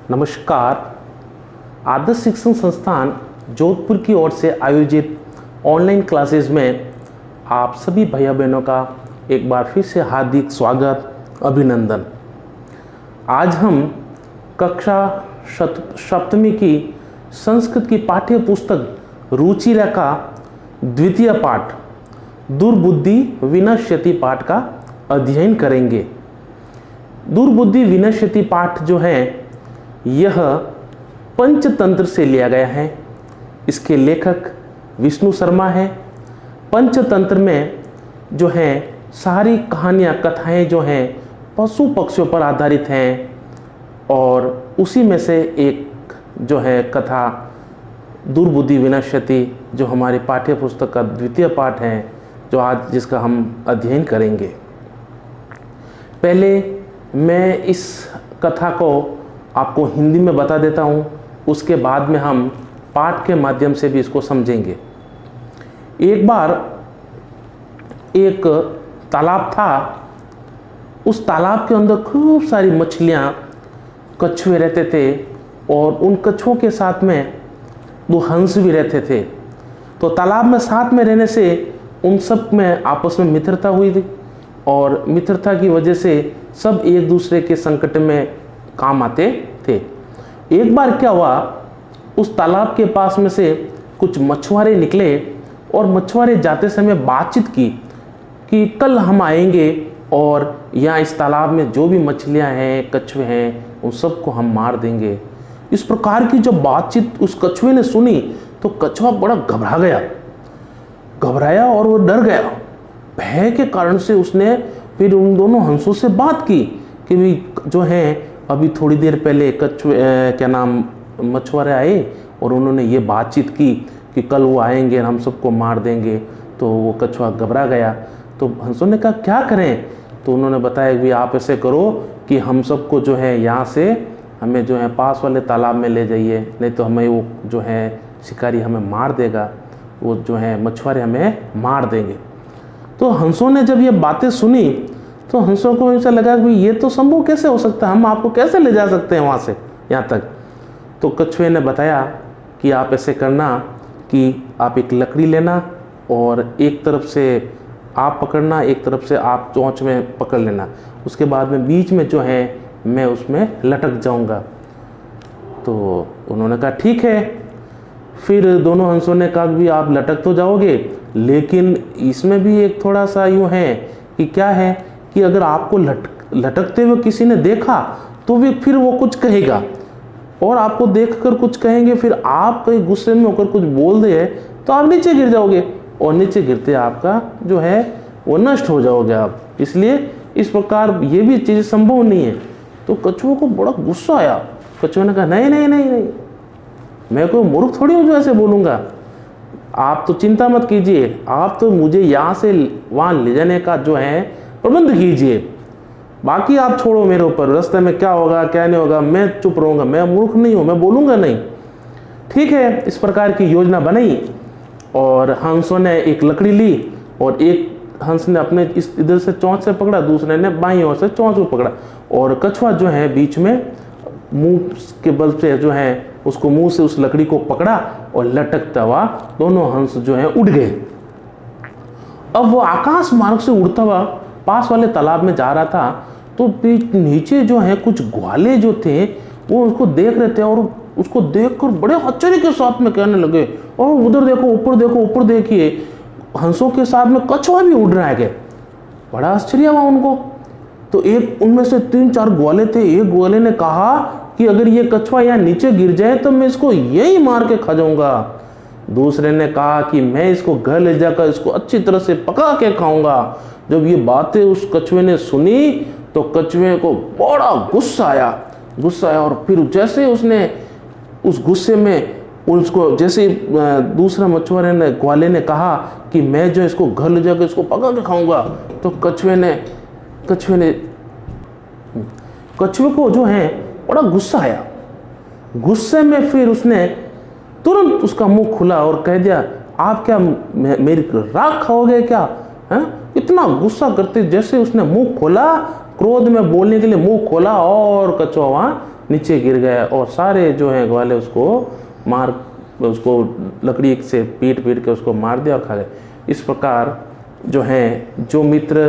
नमस्कार। आदर्श शिक्षण संस्थान जोधपुर की ओर से आयोजित ऑनलाइन क्लासेस में आप सभी भैया बहनों का एक बार फिर से हार्दिक स्वागत, अभिनंदन। आज हम कक्षा सप्तमी की संस्कृत की पाठ्य पुस्तक रुचिरा का द्वितीय पाठ दुर्बुद्धि विनश्यति पाठ का अध्ययन करेंगे। दुर्बुद्धि विनश्यति पाठ जो है यह पंचतंत्र से लिया गया है। इसके लेखक विष्णु शर्मा है। पंचतंत्र में जो है सारी कहानियाँ कथाएं जो हैं पशु पक्षियों पर आधारित हैं और उसी में से एक जो है कथा दुर्बुद्धि विनश्यति जो हमारी पाठ्य पुस्तक का द्वितीय पाठ है जो आज जिसका हम अध्ययन करेंगे। पहले मैं इस कथा को आपको हिंदी में बता देता हूँ, उसके बाद में हम पाठ के माध्यम से भी इसको समझेंगे। एक बार एक तालाब था। उस तालाब के अंदर खूब सारी मछलियाँ, कछुए रहते थे और उन कछुओं के साथ में दो हंस भी रहते थे। तो तालाब में साथ में रहने से उन सब में आपस में मित्रता हुई थी और मित्रता की वजह से सब एक दूसरे के संकट में काम आते थे। एक बार क्या हुआ, उस तालाब के पास में से कुछ मछुआरे निकले और मछुआरे जाते समय बातचीत की कि कल हम आएंगे और यहाँ इस तालाब में जो भी मछलियाँ हैं, कछुए हैं, उन सबको हम मार देंगे। इस प्रकार की जब बातचीत उस कछुए ने सुनी तो कछुआ बड़ा घबराया और वो डर गया। भय के कारण से उसने फिर उन दोनों हंसों से बात की कि भी जो है अभी थोड़ी देर पहले मछुआरे आए और उन्होंने ये बातचीत की कि कल वो आएंगे और हम सबको मार देंगे। तो वो कछुआ घबरा गया। तो हंसों ने कहा क्या करें? तो उन्होंने बताया कि आप ऐसे करो कि हम सबको जो है यहाँ से हमें जो है पास वाले तालाब में ले जाइए, नहीं तो हमें वो जो है शिकारी हमें मार देगा, वो जो है मछुआरे हमें मार देंगे। तो हंसों ने जब ये बातें सुनी तो हंसों को ऐसा लगा कि ये तो संभव कैसे हो सकता है, हम आपको कैसे ले जा सकते हैं वहाँ से यहाँ तक। तो कछुए ने बताया कि आप ऐसे करना कि आप एक लकड़ी लेना और एक तरफ से आप पकड़ना, एक तरफ से आप चोंच में पकड़ लेना, उसके बाद में बीच में जो है मैं उसमें लटक जाऊंगा। तो उन्होंने कहा ठीक है। फिर दोनों हंसों ने कहा कि आप लटक तो जाओगे, लेकिन इसमें भी एक थोड़ा सा यूँ है कि क्या है कि अगर आपको लटकते हुए किसी ने देखा तो फिर वो कुछ कहेगा और आपको देखकर कुछ कहेंगे, फिर आप कहीं गुस्से में होकर कुछ बोल दे तो आप नीचे गिर जाओगे और नीचे गिरते आपका जो है वो नष्ट हो जाओगे आप। इसलिए इस प्रकार ये भी चीज़ संभव नहीं है। तो कछुओं को बड़ा गुस्सा आया। कछुओं ने कहा नहीं नहीं नहीं नहीं, मैं कोई मूर्ख थोड़ी हूँ जो ऐसे बोलूँगा। आप तो चिंता मत कीजिए, आप तो मुझे यहाँ से वहाँ ले जाने का जो है प्रबंध कीजिए, बाकी आप छोड़ो मेरे ऊपर, रास्ते में क्या होगा क्या नहीं होगा मैं चुप रहूँगा, मैं मूर्ख नहीं हूँ, मैं बोलूँगा नहीं। ठीक है, इस प्रकार की योजना बनाई और हंसों ने एक लकड़ी ली और एक हंस ने अपने इस इधर से चोंच से पकड़ा, दूसरे ने बाईं ओर से चोंच को पकड़ा और कछुआ जो है बीच में मुंह के बल से जो है उसको मुंह से उस लकड़ी को पकड़ा और लटकता हुआ दोनों हंस जो है उड़ गए। अब वो आकाश मार्ग से उड़ता हुआ पास वाले तालाब में जा रहा था। तो नीचे जो है कुछ ग्वाले जो थे वो उसको देख रहे थे और उसको देखकर बड़े आश्चर्य के साथ में कहने लगे, और उधर देखो, ऊपर देखिए, हंसों के साथ में कछुआ भी उड़ रहा है। बड़ा आश्चर्य हुआ उनको। तो एक उनमें से 3-4 ग्वाले थे। एक ग्वाले ने कहा कि अगर ये कछुआ यहाँ नीचे गिर जाए तो मैं इसको यही मार के खा जाऊंगा। दूसरे ने कहा कि मैं इसको घर ले जाकर इसको अच्छी तरह से पका के खाऊंगा। जब ये बातें उस कछुए ने सुनी तो कछुए को बड़ा गुस्सा आया और फिर जैसे उसने उस गुस्से में उसको जैसे दूसरा मछुआरे ने ग्वाले ने कहा कि मैं जो इसको घर ले जाकर इसको पका के खाऊंगा, तो कछुए को जो है बड़ा गुस्सा आया। गुस्से में फिर उसने तुरंत उसका मुंह खुला और कह दिया, आप क्या मेरी राख खाओगे क्या? है इतना गुस्सा करते जैसे उसने मुंह खोला, क्रोध में बोलने के लिए मुंह खोला और कछुआ वहां नीचे गिर गया और सारे जो हैं ग्वाले उसको लकड़ी से पीट के उसको मार दिया और खा गए। इस प्रकार जो हैं, जो मित्र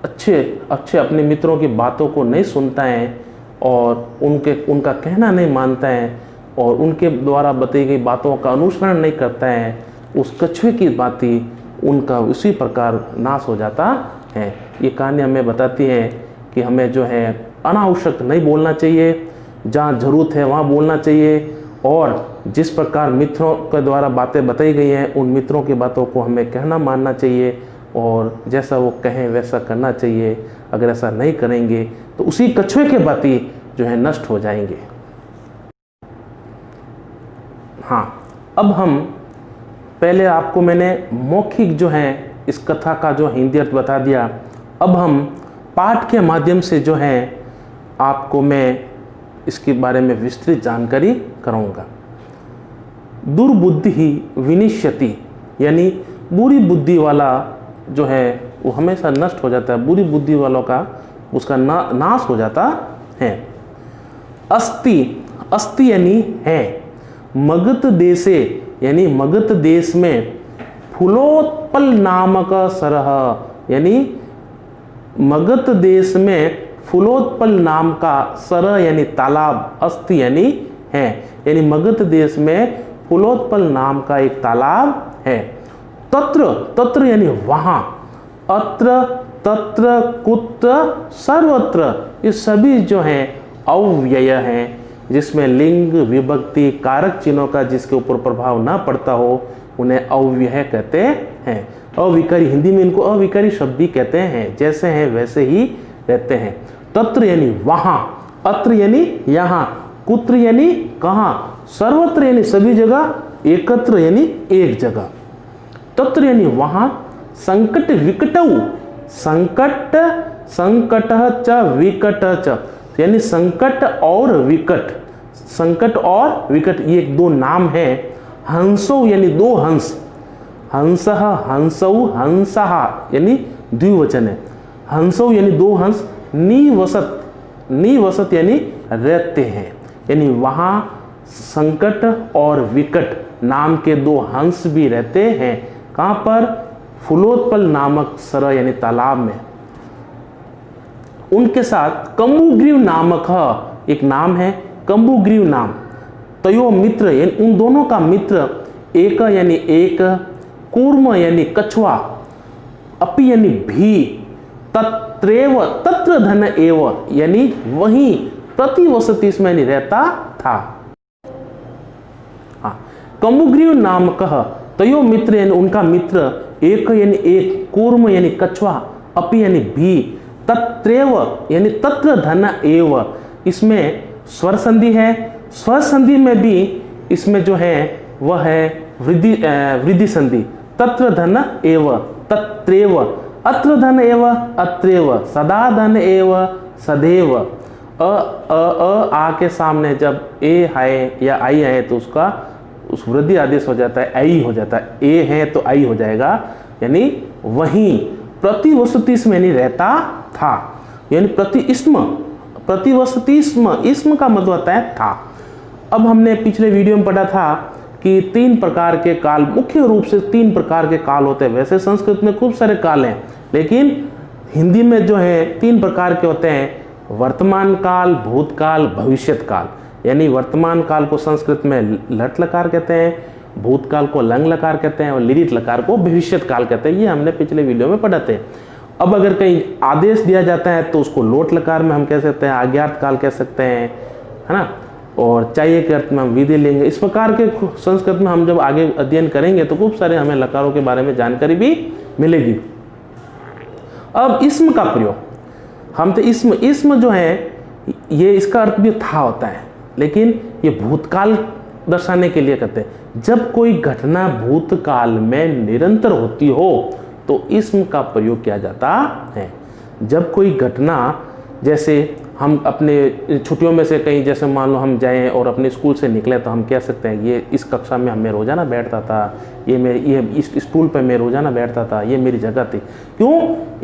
अच्छे अपने मित्रों की बातों को नहीं सुनता है और उनका कहना नहीं मानता है और उनके द्वारा बताई गई बातों का अनुसरण नहीं करता है, उस कछुए की भांति उनका उसी प्रकार नाश हो जाता है। ये कहानी हमें बताती है कि हमें जो है अनावश्यक नहीं बोलना चाहिए, जहाँ ज़रूरत है वहाँ बोलना चाहिए और जिस प्रकार मित्रों के द्वारा बातें बताई गई हैं उन मित्रों की बातों को हमें कहना मानना चाहिए और जैसा वो कहें वैसा करना चाहिए। अगर ऐसा नहीं करेंगे तो उसी कछुए के भांति जो है नष्ट हो जाएंगे। हाँ, अब हम पहले आपको मैंने मौखिक जो है इस कथा का जो हिंदी अर्थ बता दिया। अब हम पाठ के माध्यम से जो है आपको मैं इसके बारे में विस्तृत जानकारी कराऊंगा। दुर्बुद्धि ही विनिश्यति, यानी बुरी बुद्धि वाला जो है वो हमेशा नष्ट हो जाता है, बुरी बुद्धि वालों का उसका नाश हो जाता है। अस्ति यानी है, मगध देशे यानी मगध देश में फूलोत्पल नामक सरह, यानी मगध देश में फूलोत्पल नाम का सरह यानी तालाब, अस्ति यानी है, यानी मगध देश में फूलोत्पल नाम का एक तालाब है। तत्र यानी वहां, अत्र तत्र कुत्र सर्वत्र, ये सभी जो हैं अव्यय हैं, जिसमें लिंग विभक्ति कारक चिन्हों का जिसके ऊपर प्रभाव ना पड़ता हो उन्हें अव्यय कहते हैं। अविकारी, हिंदी में इनको अविकारी शब्द भी कहते हैं, जैसे हैं वैसे ही रहते हैं। तत्र यानी वहां, अत्र यानी यहाँ, कुत्र यानी कहाँ, सर्वत्र यानी सभी जगह, एकत्र यानी एक जगह। तत्र यानी वहां, संकट विकटौ, संकट च विकट च, यानी संकट और विकट, संकट और विकट ये दो नाम है। हंसो यानी दो हंस, हंसः हंसौ हंसहा यानी द्विवचन है। हंसौ यानी दो हंस, निवसत यानी रहते हैं, यानी वहाँ संकट और विकट नाम के दो हंस भी रहते हैं। कहाँ पर? फूलोत्पल नामक सरह यानी तालाब में। उनके साथ कंबुग्रीव नामक एक नाम है, कंबुग्रीव नाम। तयो मित्र यानी उन दोनों का मित्र, एक यानी एक, कूर्म यानी कछुआ, अपि यानी भी, तत्रेव तत्र धन एव यानी वहीं प्रतिवसति इसमें नहीं रहता था। कंबुग्रीव नामक तयो मित्र यानी उनका मित्र, एक यानी एक, कूर्म यानी कछुआ, अपि यानी भी, तत्रेव यानी तत्र धन एव, इसमें स्वर संधि है। स्वर संधि में भी इसमें जो है वह है वृद्धि संधि। तत्र धन एव, तत्रेव, अत्र धन एव, अत्रेव, सदा धन एव, सदैव। आ के सामने जब ए है या आई है तो उसका उस वृद्धि आदेश हो जाता है, आई हो जाता है। ए है तो आई हो जाएगा, यानी वहीं प्रतिवसति इसमें नहीं रहता था, यानी प्रतिवसति इसम का मतलब होता है था। अब हमने पिछले वीडियो में पढ़ा था कि 3 प्रकार के काल, मुख्य रूप से 3 प्रकार के काल होते हैं। वैसे संस्कृत में खूब सारे काल हैं, लेकिन हिंदी में जो है 3 प्रकार के होते हैं, वर्तमान काल, भूतकाल, भविष्यत काल। यानी वर्तमान काल को संस्कृत में लट लकार कहते हैं, भूतकाल को लंग लकार कहते हैं और लिरिट लकार को भविष्यत काल कहते हैं। ये हमने पिछले वीडियो में पढ़ा थे। अब अगर कहीं आदेश दिया जाता है तो उसको लोट लकार में हम कह सकते हैं, अज्ञात काल कह सकते हैं, है ना, और चाहिए के अर्थ में हम विधि लेंगे। इस प्रकार के संस्कृत में हम जब आगे अध्ययन करेंगे तो खूब सारे हमें लकारों के बारे में जानकारी भी मिलेगी। अब इसम का प्रयोग, हम तो इसम जो है ये इसका अर्थ भी था होता है, लेकिन ये भूतकाल दर्शाने के लिए कहते हैं। जब कोई घटना भूतकाल में निरंतर होती हो तो इसम का प्रयोग किया जाता है। जब कोई घटना, जैसे हम अपने छुट्टियों में से कहीं, जैसे मान लो हम जाएं और अपने स्कूल से निकले तो हम कह सकते हैं ये इस कक्षा में मैं रोजाना बैठता था, ये इस स्टूल पर मैं रोजाना बैठता था, ये मेरी जगह थी। क्यों?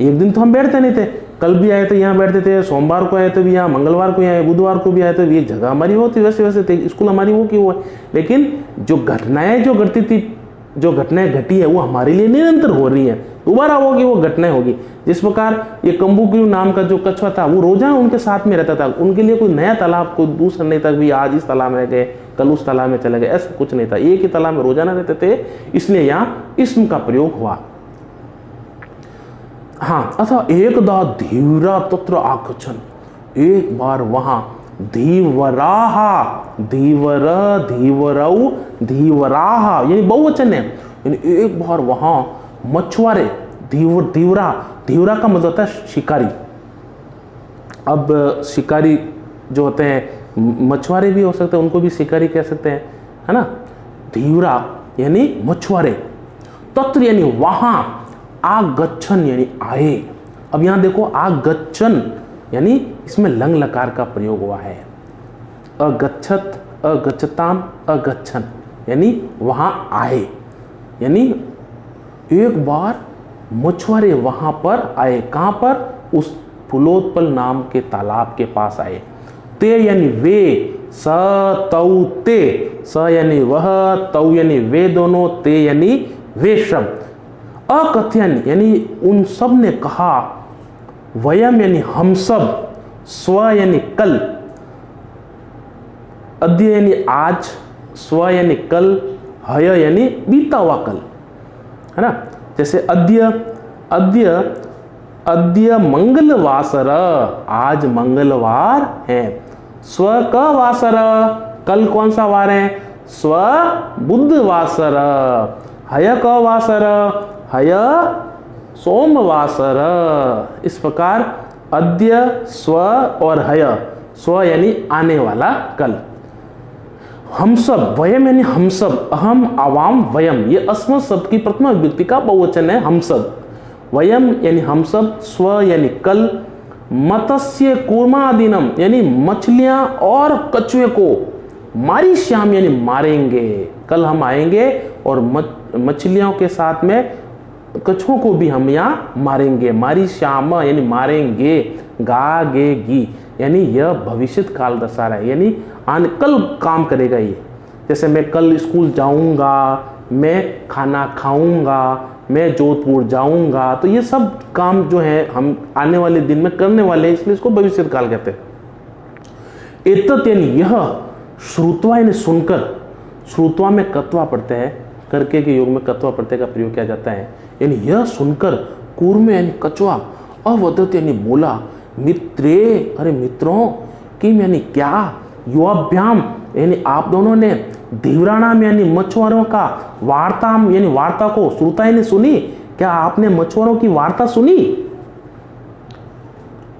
एक दिन तो हम बैठते नहीं थे, कल भी आए थे यहाँ बैठते थे, सोमवार को आए थे भी यहाँ, मंगलवार को यहाँ आए, बुधवार को भी आए थे, ये जगह हमारी वो थी, वैसे वैसे थे, स्कूल हमारी वो की वो है। लेकिन जो घटनाएं जो घटती थी, जो घटनाएं घटी है वो हमारे लिए निरंतर हो रही है, दोबारा होगी वो घटनाएं होगी। जिस प्रकार ये कंबुकिरू नाम का जो कछुआ था वो रोजाना उनके साथ में रहता था, उनके लिए कोई नया तालाब कोई दूसरा नहीं था, भी आज इस तालाब में गए कल उस तालाब में चले गए, ऐसा कुछ नहीं था, एक ही तालाब में रोजाना रहते थे, इसलिए यहाँ इसम का प्रयोग हुआ। हाँ, अथा एकदा धीवरा तत्र आगच्छन्, एक बार वहां धीवराहा, धीवर धीवरऊ धीवराहा यानी बहुवचन है, यानी एक बार वहां मछुआरे, धीवरा, धीवरा का मतलब होता है शिकारी। अब शिकारी जो होते हैं मछुआरे भी हो सकते हैं, उनको भी शिकारी कह सकते हैं, है ना। धीवरा यानी मछुआरे, तत्र यानी वहां, आगच्छन यानी आए। अब यहां देखो आगच्छन यानी इसमें लंग लकार का प्रयोग हुआ है। अगच्छत, अगच्छताम, अगच्छन यानी वहां आए, यानी एक बार मछुआरे वहां पर आए। कहां पर? उस फुलोत्पल नाम के तालाब के पास आए। ते यानी वे, स तौ ते, स यानी वह, तौ यानी वे दोनों, ते यानी वे शब्द। अकथयन यानी उन सब ने कहा, वयम यानी हम सब, स्व यानी कल, अद्य यानी आज, स्व यानी कल, हय यानी बीता हुआ कल, है ना। जैसे अद्य, अद्य, अद्य मंगलवासर, आज मंगलवार है। स्व का वासर, कल कौन सा वार है? स्व बुधवासर। हय का वासर, हय सोमवासर। इस प्रकार अद्य, स्व और हय, स्व यानी आने वाला कल। हम सब, वयम यानी हम सब, अहम, आवाम, वयम, ये अस्मत् शब्द की प्रथमा विभक्ति का बहुवचन है, हम सब। वयम यानी हम सब, स्व यानी कल, मत्स्य कूर्मादिनम यानी मछलियां और कछुए को, मारी श्याम यानी मारेंगे, कल हम आएंगे और मछलियों के साथ में कछुओं को भी हम यहाँ मारेंगे। मारी श्याम यानी मारेंगे, गा गे गी यानी यह भविष्य काल दर्शा रहा है, यानी कल काम करेगा ये। जैसे मैं कल स्कूल जाऊंगा, मैं खाना खाऊंगा, मैं जोधपुर जाऊंगा, तो ये सब काम जो है हम आने वाले दिन में करने वाले हैं, इसलिए इसको भविष्य काल कहते हैं। एतत् यानी यह, श्रुत्वा यानी सुनकर, श्रुत्वा में कत्वा पढ़ते हैं, करके के योग में कत्वा प्रत्यय का प्रयोग किया जाता है, यानी यह सुनकर कूर्म यानी कछुआ, अवदत यानी बोला, मित्रे अरे मित्रों, किम यानी क्या, युवाभ्याम यानी आप दोनों ने, धीवराणाम यानी मछुआरों का, वार्ताम यानी वार्ता को, श्रुता यानी सुनी, क्या आपने मछुआरों की वार्ता सुनी।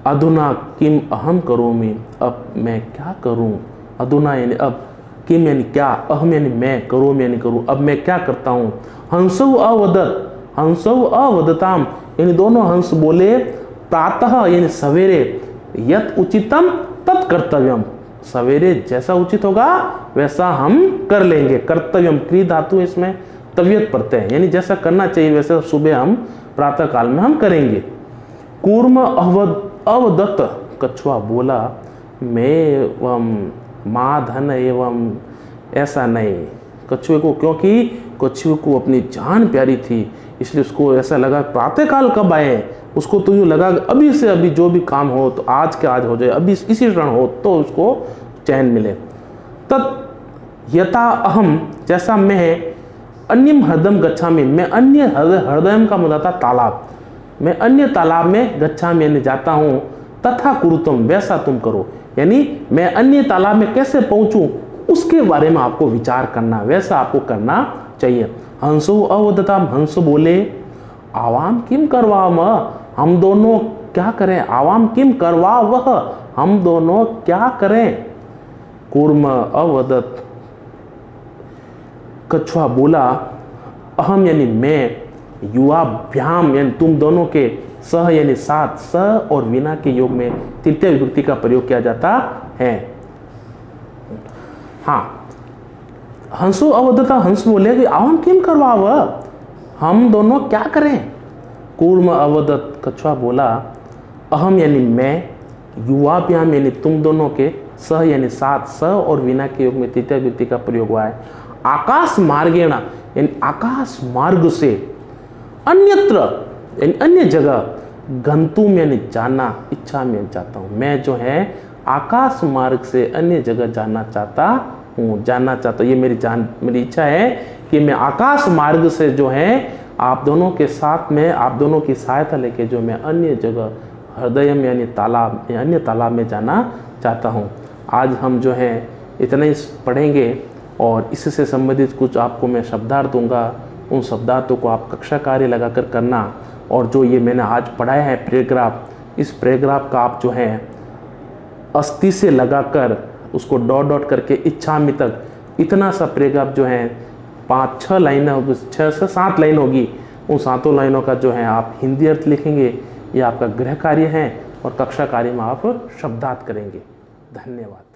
अधुना किम अहम करोमि, अब मैं क्या करूं। अधुना यानी अब, किम यानी क्या, अहम यानी मैं, करोमि यानी करूं, अब मैं क्या करता हूं। हंसौ अवदत, हंसौ अवदताम यानी दोनों हंस बोले, प्रातः यानी सवेरे, यत उचितम तत् कर्तव्यम, सवेरे जैसा उचित होगा वैसा हम कर लेंगे। कर्तव्यम क्री धातु इसमें तवियत पड़ते हैं, यानी जैसा करना चाहिए वैसा सुबह हम प्रातः काल में हम करेंगे। कूर्म अवदत्त, कछुआ बोला, मैं एवं माँ धन एवं, ऐसा नहीं। कछुए को, क्योंकि कछुए को अपनी जान प्यारी थी, इसलिए उसको ऐसा लगा प्रातः काल कब आए, उसको तो यूँ लगा अभी से अभी जो भी काम हो तो आज के आज हो जाए, अभी इसी क्षण हो तो उसको चैन मिले। तत् यथा अहम, जैसा मैं, अन्यम हृदयम गच्छामि, मैं अन्य हृदयम का मतलब था तालाब, मैं अन्य तालाब में गच्छामि यानी जाता हूँ, तथा कुरुतम वैसा तुम करो, यानी मैं अन्य तालाब में कैसे पहुंचूं उसके बारे में आपको विचार करना, वैसा आपको करना चाहिए। हंसो अवदताम, हंस बोले, आवाम किम करवाम, हम दोनों क्या करें। आवाम किम करवा वह, हम दोनों क्या करें। कूर्म अवदत, कछुआ बोला, अहम यानी मैं, युवाभ्याम यानी तुम दोनों के, सह यानी साथ, स और विना के योग में तृतीय विभक्ति का प्रयोग किया जाता है। हाँ, हंसो अवदता, हंस बोले कि आवाम किम करवाव, हम दोनों क्या करें। कूर्म अवदत, कछुआ बोला, अहम यानी मैं, युवाभ्याम यानी तुम दोनों के, सह यानी साथ, स और विना के योग में तृतीय व्यक्ति का प्रयोग हुआ है। आकाश मार्गेण यानी आकाश मार्ग से, अन्यत्र यानी अन्य जगह, गंतुम यानी जाना, इच्छा में जाता हूँ। मैं जो है आकाश मार्ग से अन्य जगह जाना चाहता हूँ, ये मेरी इच्छा है कि मैं आकाश मार्ग से जो है आप दोनों के साथ में, आप दोनों की सहायता लेके जो मैं अन्य जगह, हृदयम यानी तालाब, अन्य तालाब में जाना चाहता हूँ। आज हम जो है इतना ही पढ़ेंगे और इससे संबंधित कुछ आपको मैं शब्दार्थ दूंगा। उन शब्दार्थों को आप कक्षा कार्य लगाकर करना। और जो ये मैंने आज पढ़ाया है पैराग्राफ, इस पैराग्राफ का आप जो है अस्थि से लगाकर उसको डॉट डॉट करके इच्छामि तक, इतना सा पैराग्राफ जो है 5-6 लाइन होगी, 6 से 7 लाइन होगी। उन 7 लाइनों का जो है आप हिंदी अर्थ लिखेंगे। ये आपका गृह कार्य है और कक्षा कार्य में आप शब्दार्थ करेंगे। धन्यवाद।